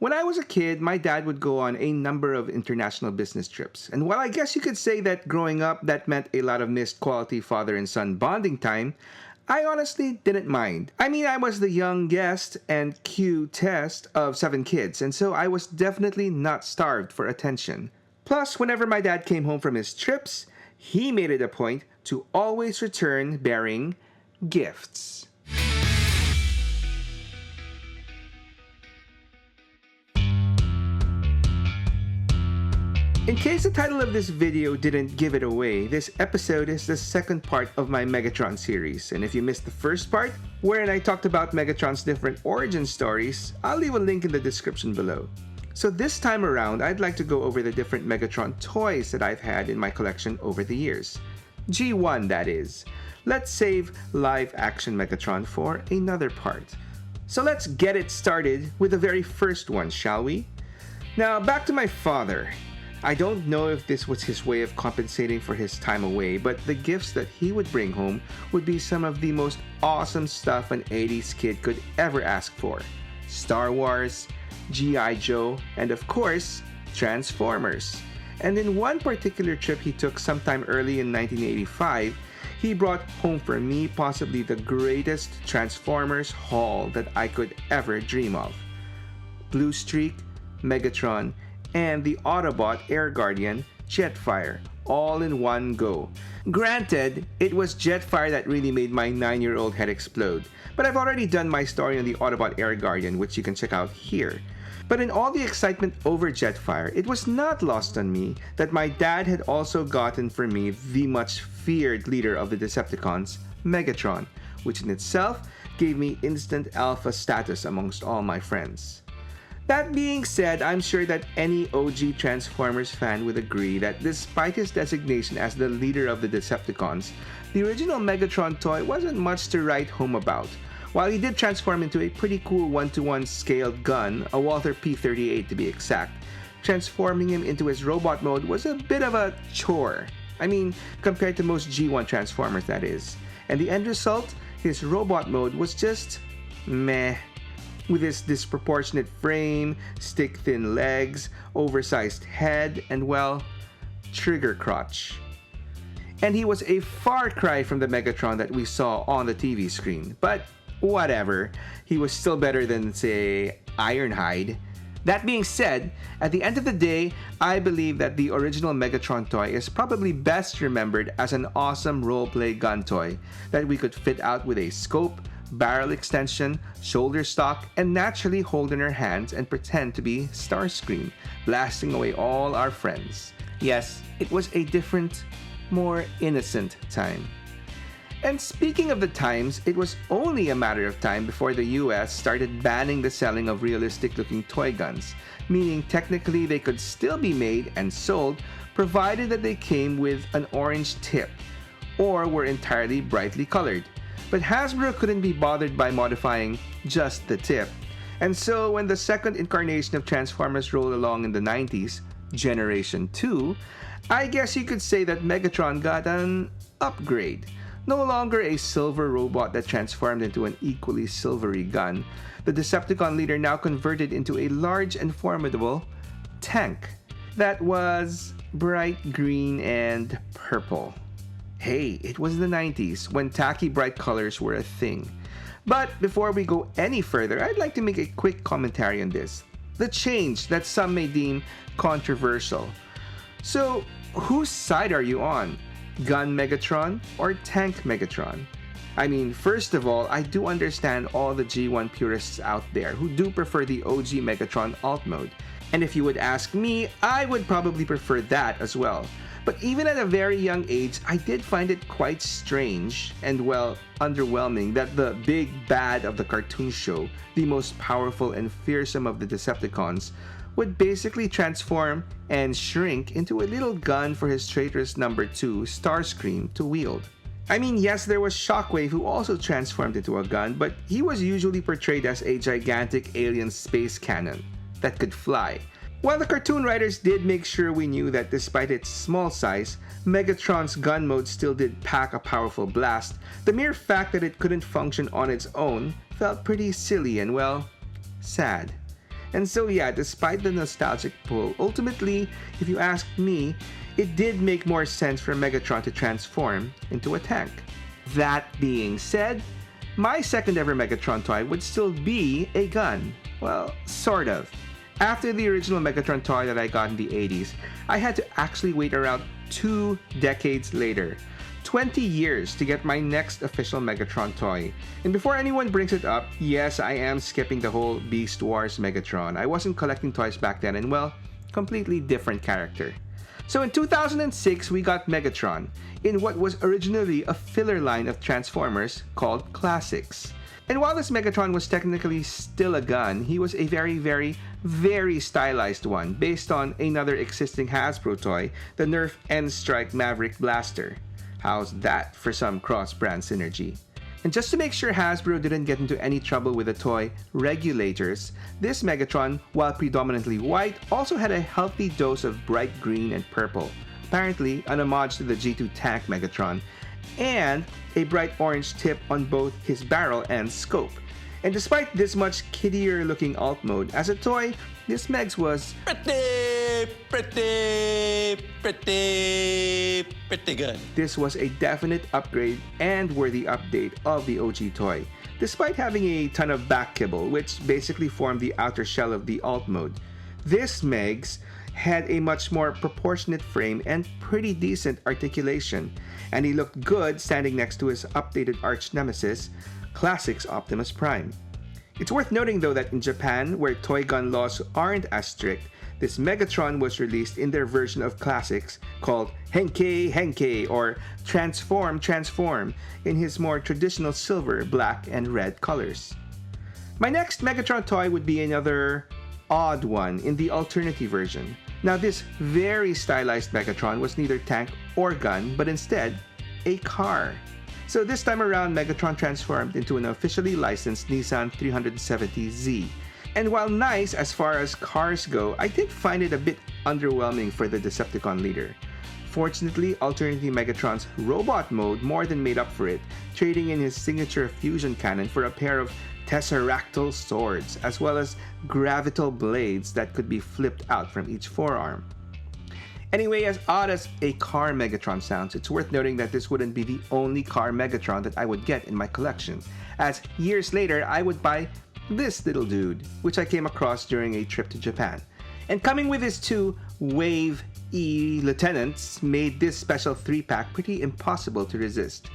When I was a kid, my dad would go on a number of international business trips. And while I guess you could say that growing up, that meant a lot of missed quality father and son bonding time, I honestly didn't mind. I mean, I was the young guest and Q test of 7 kids, and so I was definitely not starved for attention. Plus, whenever my dad came home from his trips, he made it a point to always return bearing gifts. In case the title of this video didn't give it away, this episode is the second part of my Megatron series. And if you missed the first part, wherein I talked about Megatron's different origin stories, I'll leave a link in the description below. So this time around, I'd like to go over the different Megatron toys that I've had in my collection over the years. GEEWUN, that is. Let's save live-action Megatron for another part. So let's get it started with the very first one, shall we? Now, back to my father. I don't know if this was his way of compensating for his time away, but the gifts that he would bring home would be some of the most awesome stuff an 80s kid could ever ask for. Star Wars, G.I. Joe, and of course, Transformers. And in one particular trip he took sometime early in 1985, he brought home for me possibly the greatest Transformers haul that I could ever dream of. Blue Streak, Megatron, and the Autobot Air Guardian Jetfire, all in one go. Granted, it was Jetfire that really made my 9-year-old head explode, but I've already done my story on the Autobot Air Guardian, which you can check out here. But in all the excitement over Jetfire, it was not lost on me that my dad had also gotten for me the much feared leader of the Decepticons, Megatron, which in itself gave me instant alpha status amongst all my friends. That being said, I'm sure that any OG Transformers fan would agree that despite his designation as the leader of the Decepticons, the original Megatron toy wasn't much to write home about. While he did transform into a pretty cool 1-to-1 scaled gun, a Walther P-38 to be exact, transforming him into his robot mode was a bit of a chore. I mean, compared to most GEEWUN Transformers, that is. And the end result, his robot mode was just meh. With his disproportionate frame, stick-thin legs, oversized head, and well, trigger crotch. And he was a far cry from the Megatron that we saw on the TV screen. But whatever, he was still better than, say, Ironhide. That being said, at the end of the day, I believe that the original Megatron toy is probably best remembered as an awesome roleplay gun toy that we could fit out with a scope, barrel extension, shoulder stock, and naturally hold in our hands and pretend to be Starscream, blasting away all our friends. Yes, it was a different, more innocent time. And speaking of the times, it was only a matter of time before the US started banning the selling of realistic-looking toy guns, meaning technically they could still be made and sold provided that they came with an orange tip or were entirely brightly colored. But Hasbro couldn't be bothered by modifying just the tip. And so when the second incarnation of Transformers rolled along in the 90s, Generation 2, I guess you could say that Megatron got an upgrade. No longer a silver robot that transformed into an equally silvery gun, the Decepticon leader now converted into a large and formidable tank that was bright green and purple. Hey, it was the 90s when tacky bright colors were a thing. But before we go any further, I'd like to make a quick commentary on this. The change that some may deem controversial. So, whose side are you on? Gun Megatron or Tank Megatron? I mean, first of all, I do understand all the GEEWUN purists out there who do prefer the OG Megatron alt mode. And if you would ask me, I would probably prefer that as well. But even at a very young age, I did find it quite strange and, well, underwhelming that the big bad of the cartoon show, the most powerful and fearsome of the Decepticons, would basically transform and shrink into a little gun for his traitorous number 2, Starscream, to wield. I mean, yes, there was Shockwave who also transformed into a gun, but he was usually portrayed as a gigantic alien space cannon that could fly. While the cartoon writers did make sure we knew that despite its small size, Megatron's gun mode still did pack a powerful blast, the mere fact that it couldn't function on its own felt pretty silly and, well, sad. And so yeah, despite the nostalgic pull, ultimately, if you ask me, it did make more sense for Megatron to transform into a tank. That being said, my second ever Megatron toy would still be a gun. Well, sort of. After the original Megatron toy that I got in the 80s, I had to actually wait around 2 decades later, 20 years to get my next official Megatron toy. And before anyone brings it up, yes, I am skipping the whole Beast Wars Megatron. I wasn't collecting toys back then, and well, completely different character. So in 2006, we got Megatron in what was originally a filler line of Transformers called Classics. And while this Megatron was technically still a gun, he was a very stylized one based on another existing Hasbro toy, the Nerf N-Strike Maverick Blaster. How's that for some cross-brand synergy? And just to make sure Hasbro didn't get into any trouble with the toy regulators, this Megatron, while predominantly white, also had a healthy dose of bright green and purple, apparently an homage to the G2 tank Megatron, and a bright orange tip on both his barrel and scope. And despite this much kiddier looking alt mode, as a toy, this Megs was pretty good. This was a definite upgrade and worthy update of the OG toy, despite having a ton of back kibble, which basically formed the outer shell of the alt mode. This Megs had a much more proportionate frame and pretty decent articulation, and he looked good standing next to his updated arch nemesis, Classics Optimus Prime. It's worth noting though that in Japan, where toy gun laws aren't as strict, this Megatron was released in their version of Classics called Henkei Henkei, or Transform Transform, in his more traditional silver, black, and red colors. My next Megatron toy would be another odd one in the Alternity version. Now this very stylized Megatron was neither tank or gun, but instead a car. So this time around, Megatron transformed into an officially licensed Nissan 370Z. And while nice as far as cars go, I did find it a bit underwhelming for the Decepticon leader. Fortunately, Alternity Megatron's robot mode more than made up for it, trading in his signature fusion cannon for a pair of tesseractal swords, as well as gravital blades that could be flipped out from each forearm. Anyway, as odd as a car Megatron sounds, it's worth noting that this wouldn't be the only car Megatron that I would get in my collection, as years later I would buy this little dude, which I came across during a trip to Japan. And coming with his 2 Wave E lieutenants made this special 3-pack pretty impossible to resist.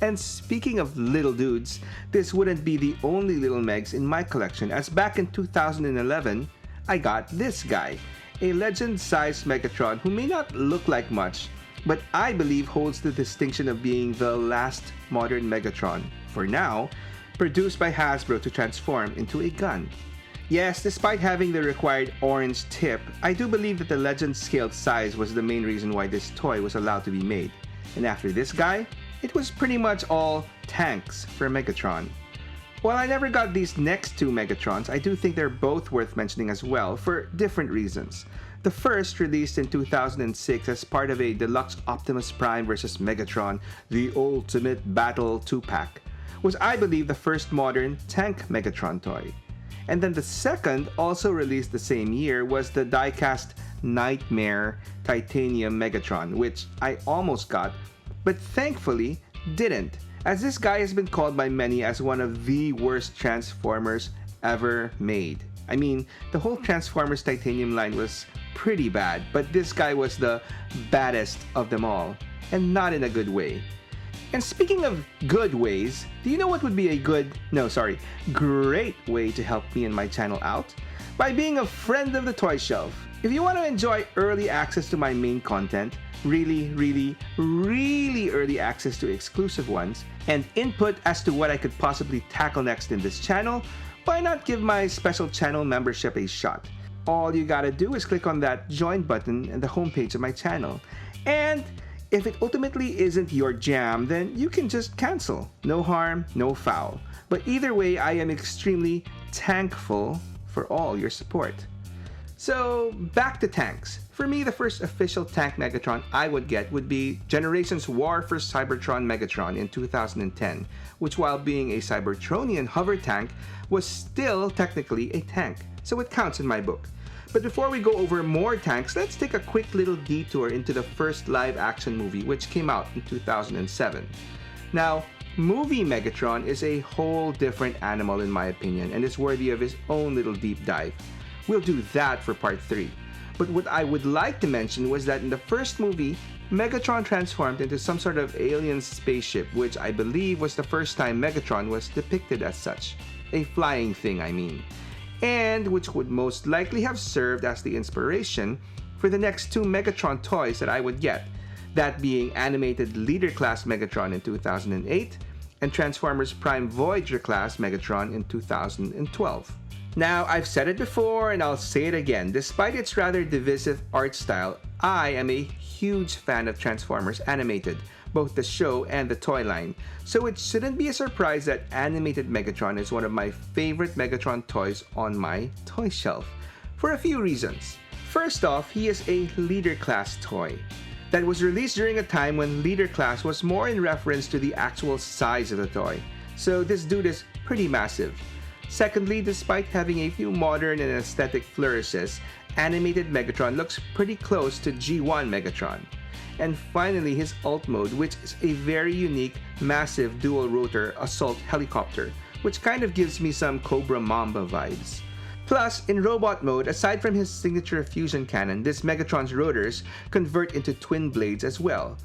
And speaking of little dudes, this wouldn't be the only little Megs in my collection, as back in 2011, I got this guy, a legend-sized Megatron who may not look like much, but I believe holds the distinction of being the last modern Megatron, for now, produced by Hasbro to transform into a gun. Yes, despite having the required orange tip, I do believe that the legend-scaled size was the main reason why this toy was allowed to be made. And after this guy, it was pretty much all tanks for Megatron. While I never got these next 2 Megatrons, I do think they're both worth mentioning as well for different reasons. The first, released in 2006 as part of a deluxe Optimus Prime vs. Megatron, The Ultimate Battle 2-pack, was I believe the first modern tank Megatron toy. And then the second, also released the same year, was the die-cast Nightmare Titanium Megatron, which I almost got, but thankfully didn't, as this guy has been called by many as one of the worst Transformers ever made. I mean, the whole Transformers Titanium line was pretty bad, but this guy was the baddest of them all, and not in a good way. And speaking of good ways, do you know what would be a great way to help me and my channel out? By being a friend of the Toy Shelf. If you want to enjoy early access to my main content, really early access to exclusive ones, and input as to what I could possibly tackle next in this channel, why not give my special channel membership a shot? All you gotta do is click on that join button at the homepage of my channel. And if it ultimately isn't your jam, then you can just cancel. No harm, no foul. But either way, I am extremely thankful for all your support. So, back to tanks. For me, the first official tank Megatron I would get would be Generations War for Cybertron Megatron in 2010, which while being a Cybertronian hover tank, was still technically a tank. so it counts in my book. But before we go over more tanks, let's take a quick little detour into the first live-action movie, which came out in 2007. Now, movie Megatron is a whole different animal in my opinion, and is worthy of his own little deep dive. We'll do that for part 3. But what I would like to mention was that in the first movie, Megatron transformed into some sort of alien spaceship, which I believe was the first time Megatron was depicted as such. A flying thing, I mean. And which would most likely have served as the inspiration for the next 2 Megatron toys that I would get, that being animated Leader Class Megatron in 2008 and Transformers Prime Voyager Class Megatron in 2012. Now, I've said it before and I'll say it again, despite its rather divisive art style, I am a huge fan of Transformers Animated, both the show and the toy line, so it shouldn't be a surprise that animated Megatron is one of my favorite Megatron toys on my toy shelf, for a few reasons. First off, he is a Leader Class toy that was released during a time when Leader Class was more in reference to the actual size of the toy, so this dude is pretty massive. Secondly, despite having a few modern and aesthetic flourishes, animated Megatron looks pretty close to GEEWUN Megatron. And finally, his alt mode, which is a very unique, massive dual rotor assault helicopter, which kind of gives me some Cobra Mamba vibes. Plus, in robot mode, aside from his signature fusion cannon, this Megatron's rotors convert into twin blades as well.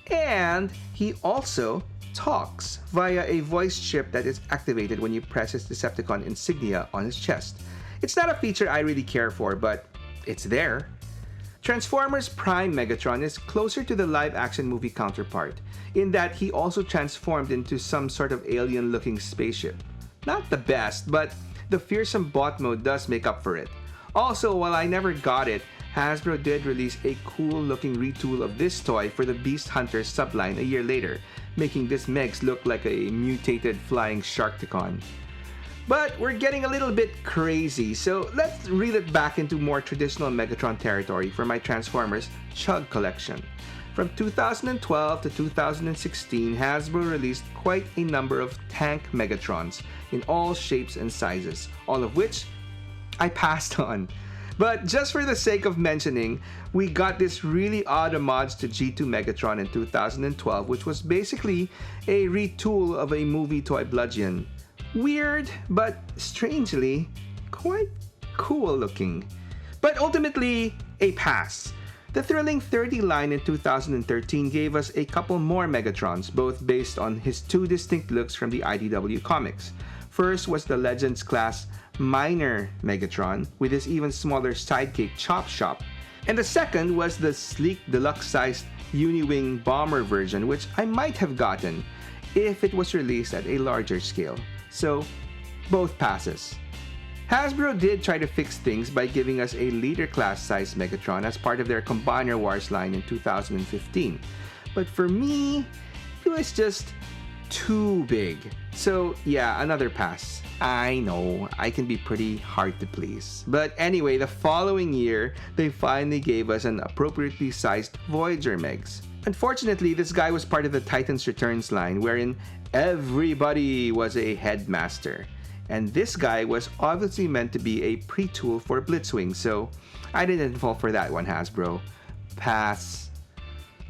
And he also talks via a voice chip that is activated when you press his Decepticon insignia on his chest. It's not a feature I really care for, but it's there. Transformers Prime Megatron is closer to the live-action movie counterpart, in that he also transformed into some sort of alien-looking spaceship. Not the best, but the fearsome bot mode does make up for it. Also, while I never got it, Hasbro did release a cool-looking retool of this toy for the Beast Hunter subline a year later, making this Megs look like a mutated flying Sharkticon. But we're getting a little bit crazy, so let's reel it back into more traditional Megatron territory for my Transformers CHUG collection. From 2012 to 2016, Hasbro released quite a number of tank Megatrons in all shapes and sizes, all of which I passed on. But just for the sake of mentioning, we got this really odd homage to G2 Megatron in 2012, which was basically a retool of a movie toy bludgeon. Weird, but strangely, quite cool looking. But ultimately, a pass. The thrilling 30 line in 2013 gave us a couple more Megatrons, both based on his 2 distinct looks from the IDW comics. First was the Legends class Minor Megatron with his even smaller sidekick Chop Shop, and the second was the sleek deluxe-sized Uniwing Bomber version, which I might have gotten if it was released at a larger scale. So, both passes. Hasbro did try to fix things by giving us a Leader class size Megatron as part of their Combiner Wars line in 2015. But for me, it was just too big. So yeah, another pass. I know, I can be pretty hard to please. But anyway, the following year, they finally gave us an appropriately sized Voyager Megs. Unfortunately, this guy was part of the Titans Returns line, wherein everybody was a headmaster. And this guy was obviously meant to be a pre-tool for Blitzwing, so I didn't fall for that one, Hasbro. Pass.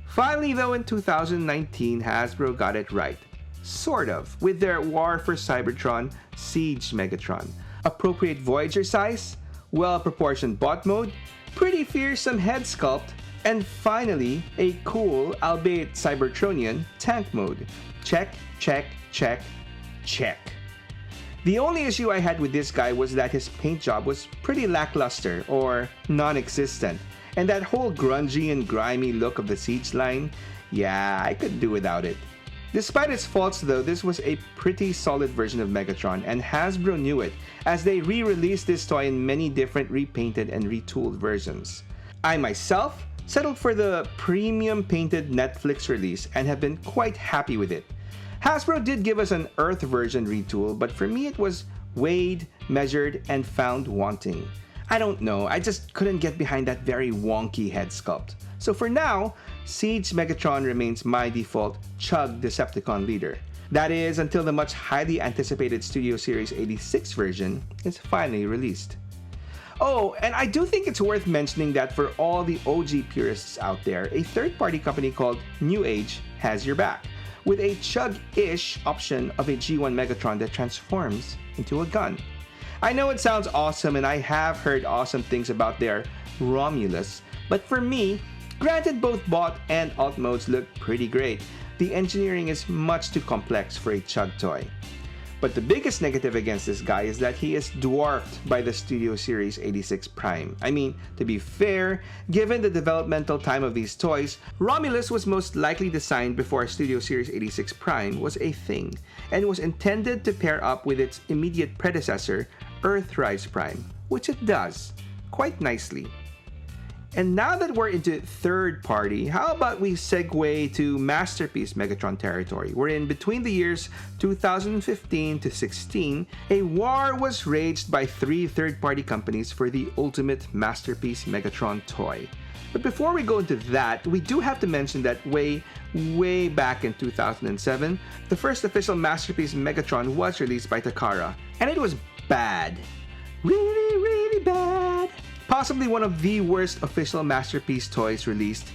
Finally though, in 2019, Hasbro got it right. Sort of, with their War for Cybertron Siege Megatron. Appropriate Voyager size, well-proportioned bot mode, pretty fearsome head sculpt, and finally, a cool, albeit Cybertronian, tank mode. Check, check, check, check. The only issue I had with this guy was that his paint job was pretty lackluster or non-existent, and that whole grungy and grimy look of the Siege line, yeah, I could do without it. Despite its faults though, this was a pretty solid version of Megatron, and Hasbro knew it, as they re-released this toy in many different repainted and retooled versions. I myself settled for the premium painted Netflix release and have been quite happy with it. Hasbro did give us an Earth version retool, but for me it was weighed, measured, and found wanting. I don't know, I just couldn't get behind that very wonky head sculpt. So for now, Siege Megatron remains my default CHUG Decepticon leader. That is, until the much highly anticipated Studio Series 86 version is finally released. Oh, and I do think it's worth mentioning that for all the OG purists out there, a third-party company called New Age has your back, with a CHUG-ish option of a G1 Megatron that transforms into a gun. I know it sounds awesome, and I have heard awesome things about their Romulus, but for me, granted both bot and alt modes look pretty great, the engineering is much too complex for a CHUG toy. But the biggest negative against this guy is that he is dwarfed by the Studio Series 86 Prime. I mean, to be fair, given the developmental time of these toys, Romulus was most likely designed before Studio Series 86 Prime was a thing, and was intended to pair up with its immediate predecessor, Earthrise Prime, which it does, quite nicely. And now that we're into third party, how about we segue to Masterpiece Megatron territory, wherein between the years 2015 to 16, a war was raged by 3 third-party companies for the ultimate Masterpiece Megatron toy. But before we go into that, we do have to mention that way back in 2007, the first official Masterpiece Megatron was released by Takara, and it was bad. Really bad. Possibly one of the worst official Masterpiece toys released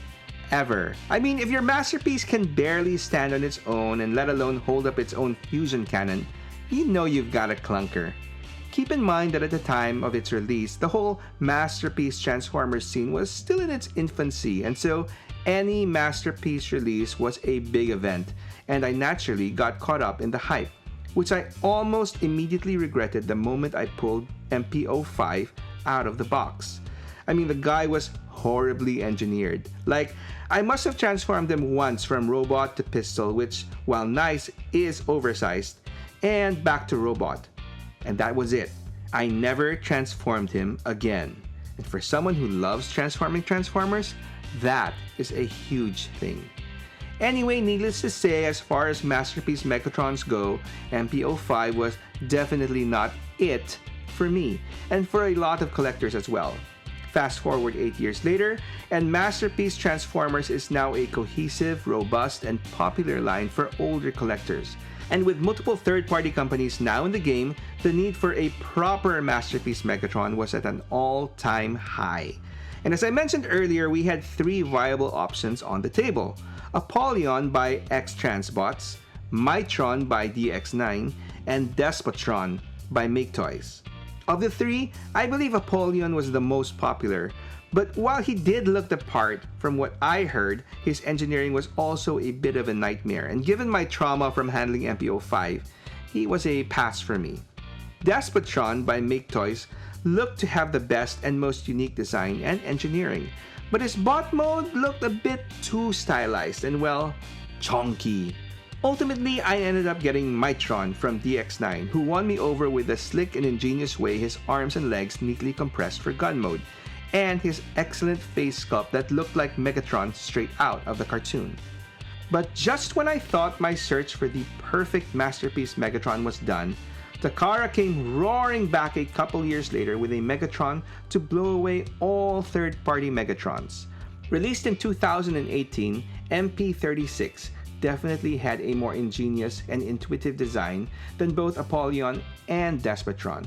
ever. I mean, if your Masterpiece can barely stand on its own and let alone hold up its own fusion cannon, you know you've got a clunker. Keep in mind that at the time of its release, the whole Masterpiece Transformers scene was still in its infancy, and so any Masterpiece release was a big event, and I naturally got caught up in the hype, which I almost immediately regretted the moment I pulled MP05 out of the box. I mean, the guy was horribly engineered. Like, I must have transformed him once from robot to pistol, which, while nice, is oversized, and back to robot. And that was it. I never transformed him again. And for someone who loves transforming Transformers, that is a huge thing. Anyway, needless to say, as far as Masterpiece Megatrons go, MP05 was definitely not it for me, and for a lot of collectors as well. Fast forward 8 years later, and Masterpiece Transformers is now a cohesive, robust, and popular line for older collectors. And with multiple third-party companies now in the game, the need for a proper Masterpiece Megatron was at an all-time high. And as I mentioned earlier, we had 3 viable options on the table: Apollyon by X-Transbots, Mitron by DX9, and Despotron by Make Toys. Of the 3, I believe Apollyon was the most popular, but while he did look the part, from what I heard, his engineering was also a bit of a nightmare, and given my trauma from handling MP05, he was a pass for me. Despotron by Make Toys looked to have the best and most unique design and engineering, but his bot mode looked a bit too stylized and, well, chonky. Ultimately, I ended up getting Mitron from DX9, who won me over with the slick and ingenious way his arms and legs neatly compressed for gun mode, and his excellent face sculpt that looked like Megatron straight out of the cartoon. But just when I thought my search for the perfect Masterpiece Megatron was done, Takara came roaring back a couple years later with a Megatron to blow away all third-party Megatrons. Released in 2018, MP36 definitely had a more ingenious and intuitive design than both Apollyon and Despotron,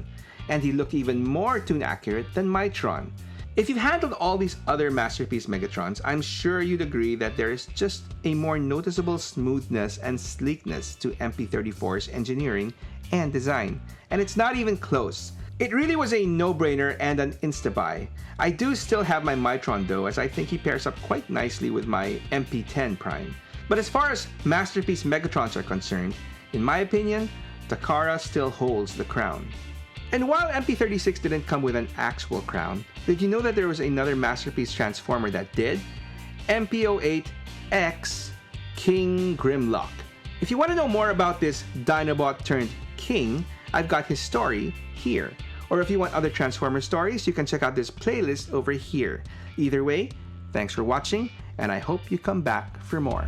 and he looked even more tune accurate than Mitron. If you've handled all these other Masterpiece Megatrons, I'm sure you'd agree that there is just a more noticeable smoothness and sleekness to MP34's engineering and design, and it's not even close. It really was a no-brainer and an insta-buy. I do still have my Mitron though, as I think he pairs up quite nicely with my MP10 Prime. But as far as Masterpiece Megatrons are concerned, in my opinion, Takara still holds the crown. And while MP36 didn't come with an actual crown, did you know that there was another Masterpiece Transformer that did? MP08X King Grimlock. If you want to know more about this Dinobot turned King, I've got his story here. Or if you want other Transformer stories, you can check out this playlist over here. Either way, thanks for watching, and I hope you come back for more.